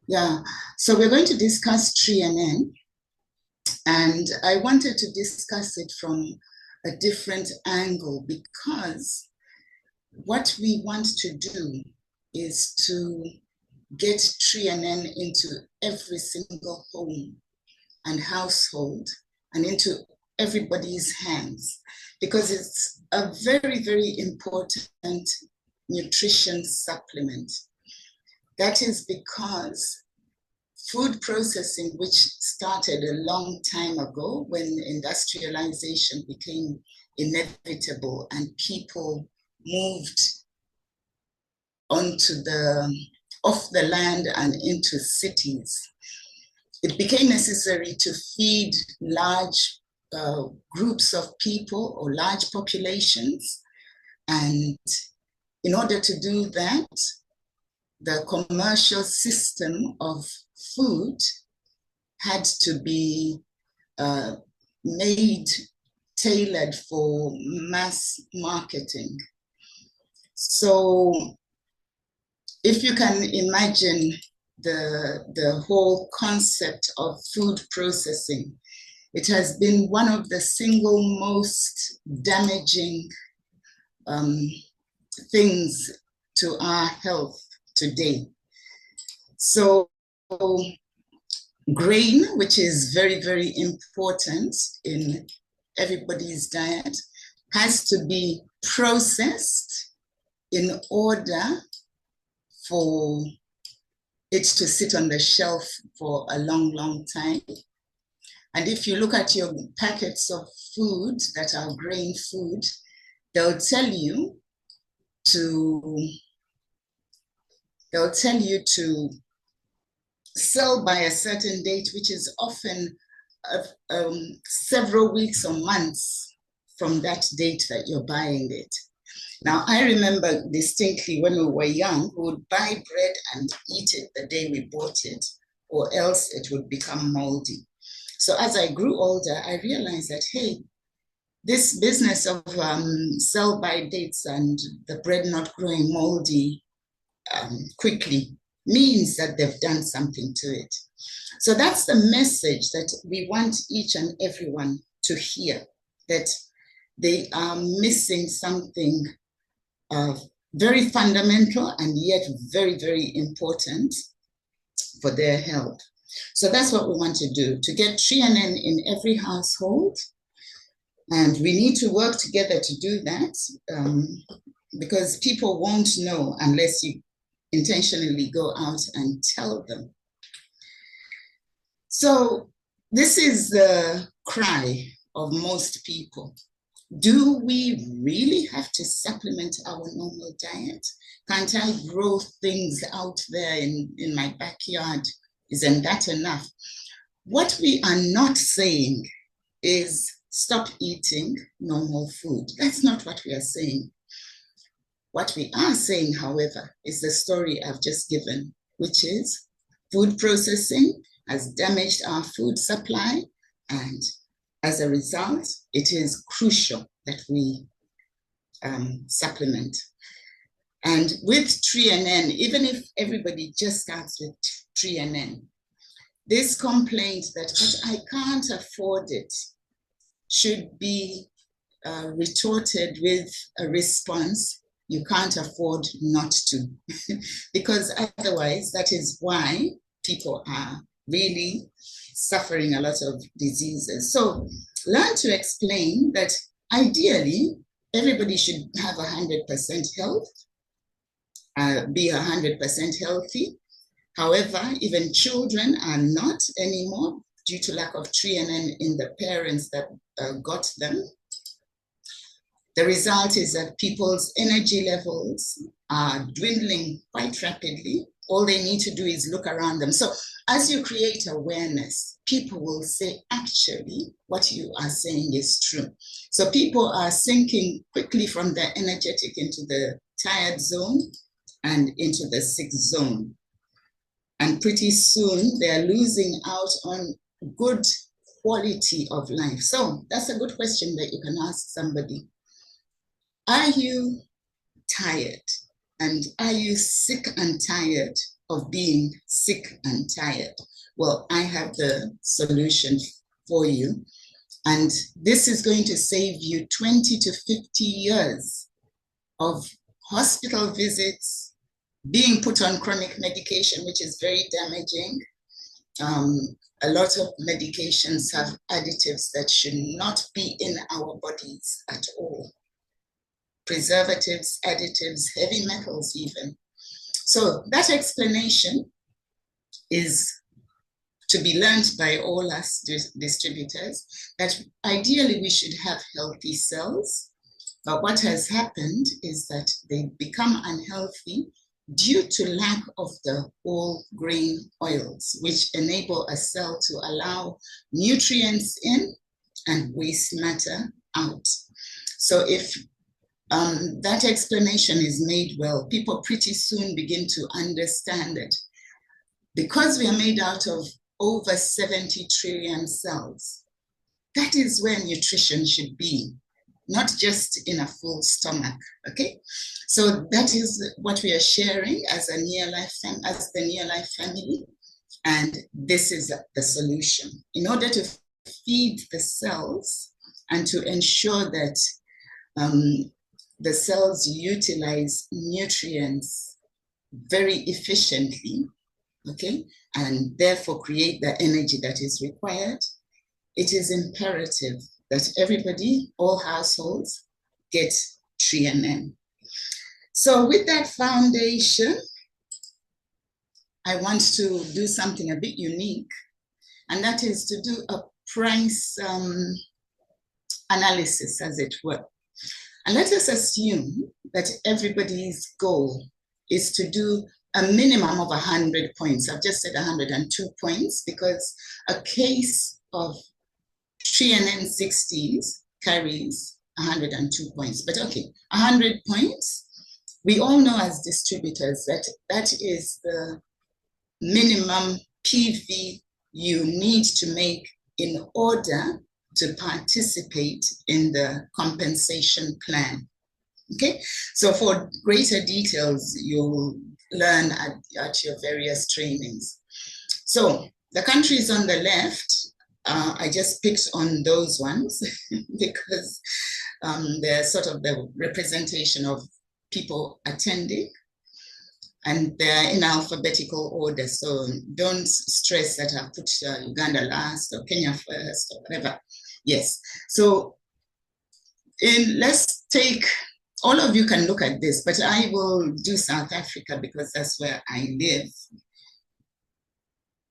Yeah, so we're going to discuss TNN, and I wanted to discuss it from a different angle because what we want to do is to get TNN into every single home and household and into everybody's hands because it's a very, very important nutrition supplement. That is because food processing, which started a long time ago when industrialization became inevitable and people moved onto the off the land and into cities, it became necessary to feed large groups of people or large populations. And in order to do that, the commercial system of food had to be uh, made tailored for mass marketing. So if you can imagine the whole concept of food processing, it has been one of the single most damaging um, things to our health today. So grain, which is very, very important in everybody's diet, has to be processed in order for it to sit on the shelf for a long, long time. And if you look at your packets of food that are grain food, they'll tell you to sell by a certain date, which is often several weeks or months from that date that you're buying it. Now, I remember distinctly when we were young, we would buy bread and eat it the day we bought it, or else it would become moldy. So as I grew older, I realized that, hey, this business of sell by dates and the bread not growing moldy quickly means that they've done something to it. So that's the message that we want each and everyone to hear, that they are missing something very fundamental and yet very, very important for their health. So that's what we want to do, to get TNN in every household. And we need to work together to do that because people won't know unless you intentionally go out and tell them. So this is the cry of most people. Do we really have to supplement our normal diet? Can't I grow things out there in my backyard? Isn't that enough? What we are not saying is stop eating normal food. That's not what we are saying. What we are saying, however, is the story I've just given, which is food processing has damaged our food supply, and as a result, it is crucial that we supplement. And with TNN, even if everybody just starts with TNN, this complaint that but I can't afford it should be retorted with a response, you can't afford not to. Because otherwise, that is why people are really suffering a lot of diseases. So learn to explain that ideally, everybody should have 100% health, be 100% healthy. However, even children are not anymore due to lack of TNN in the parents that got them. The result is that people's energy levels are dwindling quite rapidly. All they need to do is look around them. So as you create awareness, people will say, actually, what you are saying is true. So people are sinking quickly from the energetic into the tired zone and into the sick zone. And pretty soon they're losing out on good quality of life. So that's a good question that you can ask somebody. Are you tired? And are you sick and tired of being sick and tired? Well, I have the solution for you. And this is going to save you 20 to 50 years of hospital visits, being put on chronic medication, which is very damaging. A lot of medications have additives that should not be in our bodies at all. Preservatives, additives, heavy metals even. So that explanation is to be learned by all us distributors, that ideally we should have healthy cells, but what has happened is that they become unhealthy due to lack of the whole grain oils, which enable a cell to allow nutrients in and waste matter out. So if that explanation is made well, people pretty soon begin to understand it. Because we are made out of over 70 trillion cells, that is where nutrition should be, not just in a full stomach, okay? So that is what we are sharing as a the Neolife family, and this is the solution. In order to feed the cells and to ensure that the cells utilize nutrients very efficiently, okay, and therefore create the energy that is required, it is imperative that everybody, all households, get TreeNN. So with that foundation, I want to do something a bit unique, and that is to do a price analysis, as it were. And let us assume that everybody's goal is to do a minimum of 100 points. I've just said 102 points because a case of TreeNN 60s carries 102 points. But okay, 100 points. We all know as distributors that that is the minimum PV you need to make in order to participate in the compensation plan. Okay, so for greater details, you'll learn at your various trainings. So the countries on the left, I just picked on those ones because they're sort of the representation of people attending, and they're in alphabetical order. So don't stress that I put Uganda last or Kenya first or whatever. Yes, so let's take, all of you can look at this, but I will do South Africa because that's where I live.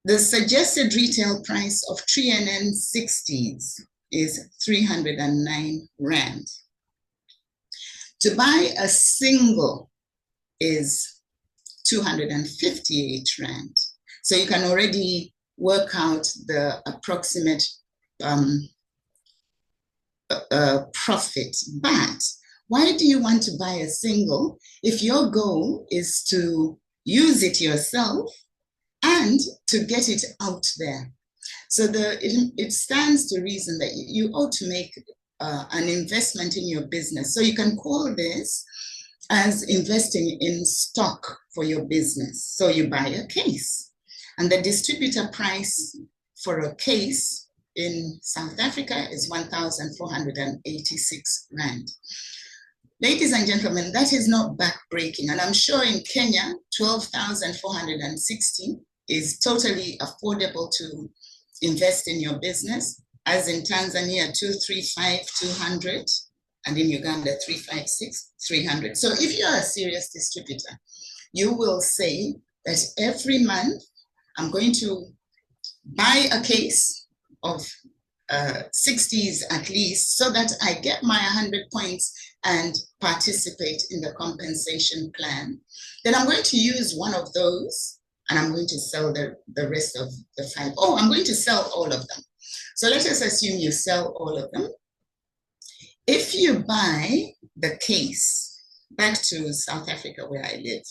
The suggested retail price of TreeNN 60s is 309 Rand. To buy a single is 258 Rand. So you can already work out the approximate profit. But why do you want to buy a single if your goal is to use it yourself and to get it out there? So it stands to reason that you ought to make an investment in your business. So you can call this as investing in stock for your business. So you buy a case, and the distributor price for a case in South Africa is 1,486 Rand. Ladies and gentlemen, that is not backbreaking. And I'm sure in Kenya, 12,460 is totally affordable to invest in your business, as in Tanzania, 235,200, and in Uganda, 356,300. So if you're a serious distributor, you will say that every month I'm going to buy a case of 60s at least, so that I get my 100 points and participate in the compensation plan. Then I'm going to use one of those and I'm going to sell the rest of the 5. Oh, I'm going to sell all of them. So let us assume you sell all of them. If you buy the case, back to South Africa where I live,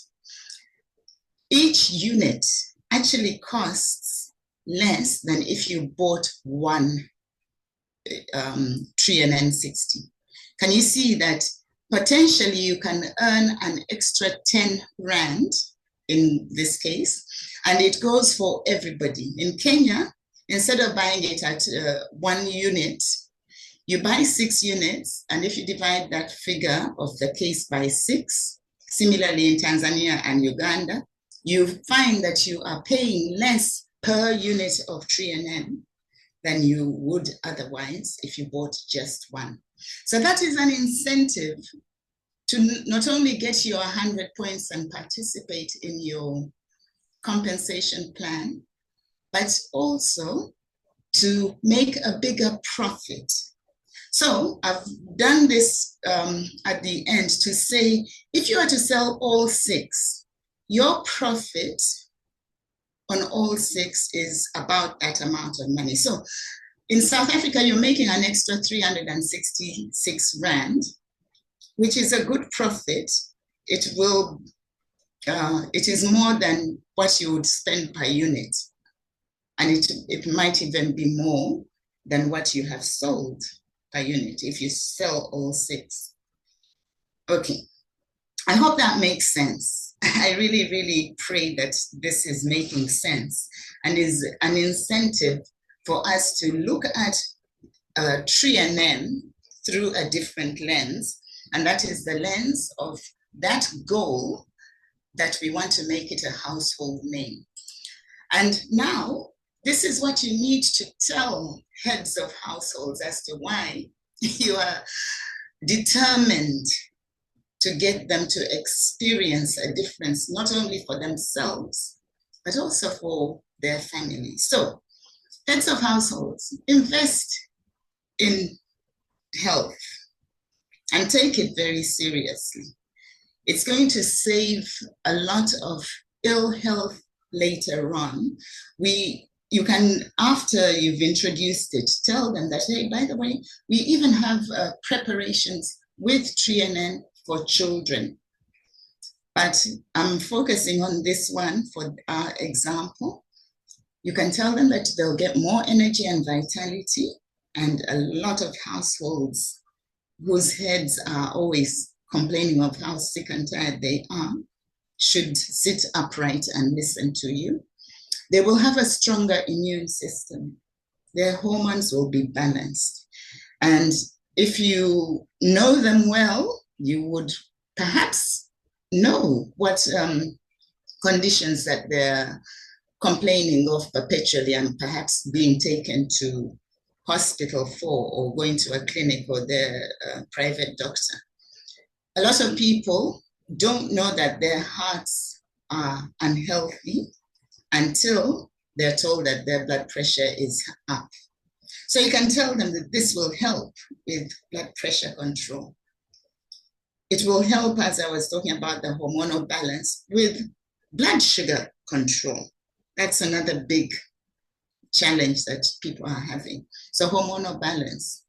each unit actually costs less than if you bought one TreeNN 60. Can you see that potentially you can earn an extra 10 Rand in this case, and it goes for everybody. In Kenya, instead of buying it at 1 unit, you buy 6 units, and if you divide that figure of the case by 6, similarly in Tanzania and Uganda, you find that you are paying less per unit of TriNN than you would otherwise if you bought just one. So that is an incentive to not only get your 100 points and participate in your compensation plan, but also to make a bigger profit. So I've done this at the end to say, if you are to sell all 6, your profit on all 6 is about that amount of money. So in South Africa, you're making an extra 366 Rand, which is a good profit. It is more than what you would spend per unit. And it might even be more than what you have sold per unit if you sell all 6. Okay, I hope that makes sense. I really, really pray that this is making sense and is an incentive for us to look at TriNN through a different lens, and that is the lens of that goal that we want to make it a household name. And now, this is what you need to tell heads of households as to why you are determined to get them to experience a difference, not only for themselves, but also for their family. So, heads of households, invest in health and take it very seriously. It's going to save a lot of ill health later on. You can, after you've introduced it, tell them that, hey, by the way, we even have preparations with TriNN for children. But I'm focusing on this one for our example. You can tell them that they'll get more energy and vitality, and a lot of households whose heads are always complaining of how sick and tired they are should sit upright and listen to you. They will have a stronger immune system. Their hormones will be balanced. And if you know them well, you would perhaps know what conditions that they're complaining of perpetually and perhaps being taken to hospital for, or going to a clinic or their private doctor. A lot of people don't know that their hearts are unhealthy until they're told that their blood pressure is up. So you can tell them that this will help with blood pressure control. It will help, as I was talking about, the hormonal balance with blood sugar control. That's another big challenge that people are having. So hormonal balance.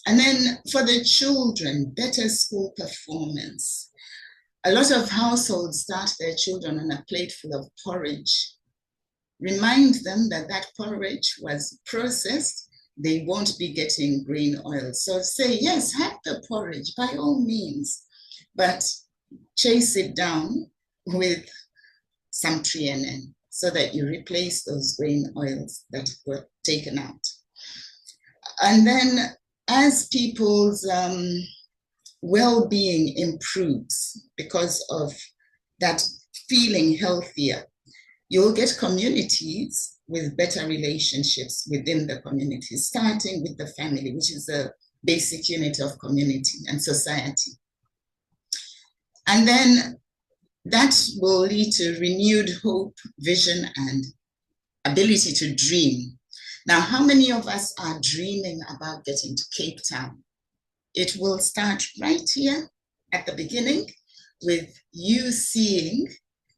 And then for the children, better school performance. A lot of households start their children on a plate full of porridge. Remind them that that porridge was processed. They won't be getting green oil. So say, yes, have the porridge by all means, but chase it down with some TriNN so that you replace those grain oils that were taken out. And then as people's well-being improves because of that feeling healthier, you'll get communities with better relationships within the community, starting with the family, which is the basic unit of community and society. And then that will lead to renewed hope, vision, and ability to dream. Now, how many of us are dreaming about getting to Cape Town? It will start right here at the beginning with you seeing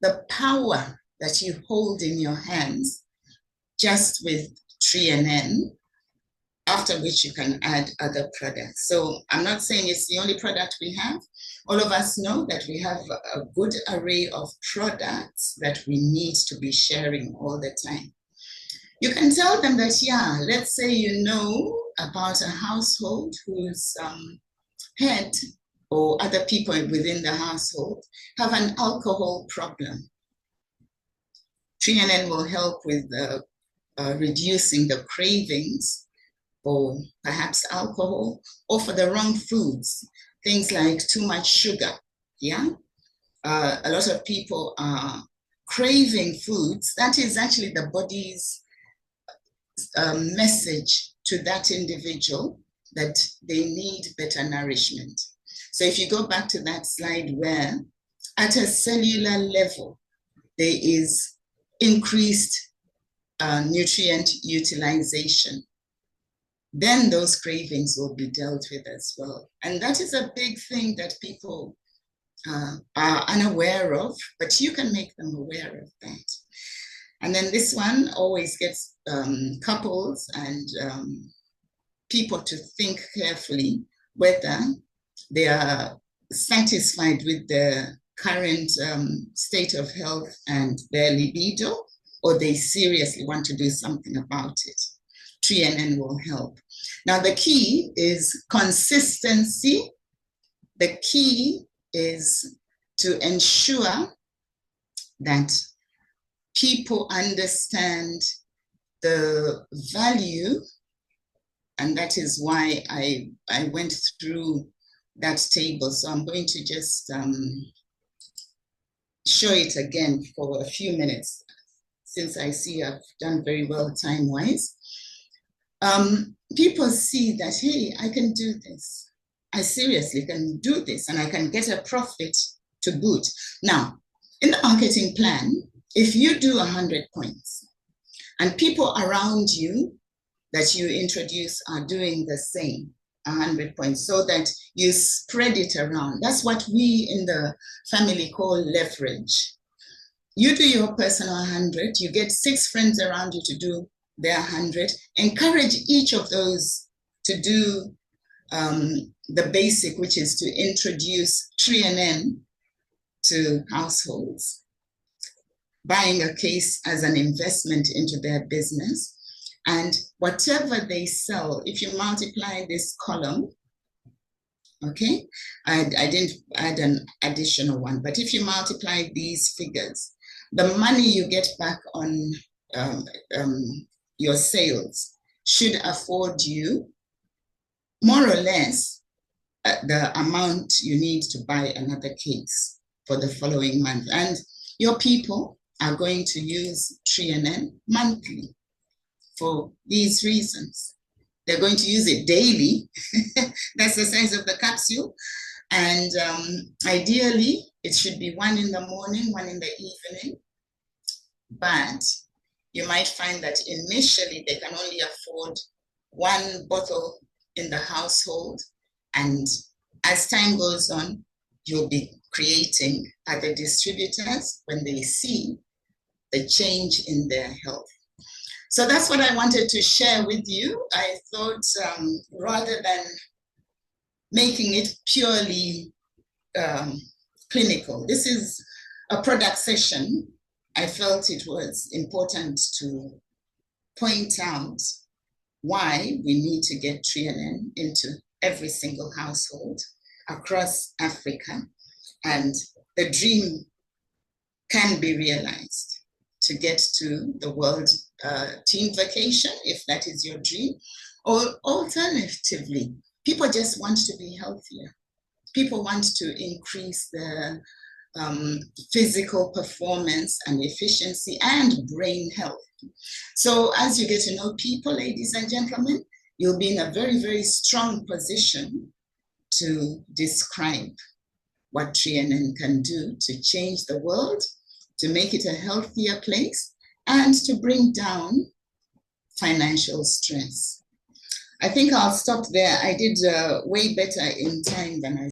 the power that you hold in your hands just with TriNN, after which you can add other products. So I'm not saying it's the only product we have. All of us know that we have a good array of products that we need to be sharing all the time. You can tell them that, yeah, let's say you know about a household whose head or other people within the household have an alcohol problem. TreeNN will help with reducing the cravings for perhaps alcohol or for the wrong foods, things like too much sugar. Yeah, a lot of people are craving foods. That is actually the body's message to that individual that they need better nourishment. So if you go back to that slide where at a cellular level, there is increased nutrient utilization, then those cravings will be dealt with as well. And that is a big thing that people are unaware of, but you can make them aware of that. And then this one always gets couples and people to think carefully whether they are satisfied with the current state of health and their libido, or they seriously want to do something about it. TreeNN will help. Now, the key is consistency. The key is to ensure that people understand the value, and that is why I went through that table. So I'm going to just show it again for a few minutes, since I see I've done very well time-wise. People see that, hey, I can do this. I seriously can do this, and I can get a profit to boot. Now, in the marketing plan, if you do 100 points and people around you that you introduce are doing the same 100 points, so that you spread it around. That's what we in the family call leverage. You do your personal 100, you get 6 friends around you to do their 100, encourage each of those to do the basic, which is to introduce TreeNN to households, buying a case as an investment into their business. And whatever they sell, if you multiply this column, okay, I didn't add an additional one, but if you multiply these figures, the money you get back on your sales should afford you more or less the amount you need to buy another case for the following month. And your people are going to use TreeNN monthly for these reasons. They're going to use it daily. That's the size of the capsule. And ideally, it should be 1 in the morning, 1 in the evening. But you might find that initially they can only afford 1 bottle in the household. And as time goes on, you'll be creating other distributors when they see the change in their health. So that's what I wanted to share with you. I thought rather than making it purely clinical, this is a product session. I felt it was important to point out why we need to get TreeNN into every single household across Africa. And the dream can be realized to get to the world team vacation, if that is your dream. Or alternatively, people just want to be healthier. People want to increase their physical performance and efficiency and brain health. So as you get to know people, ladies and gentlemen, you'll be in a very, very strong position to describe what TreeNN can do to change the world, to make it a healthier place, and to bring down financial stress. I think I'll stop there. I did way better in time than I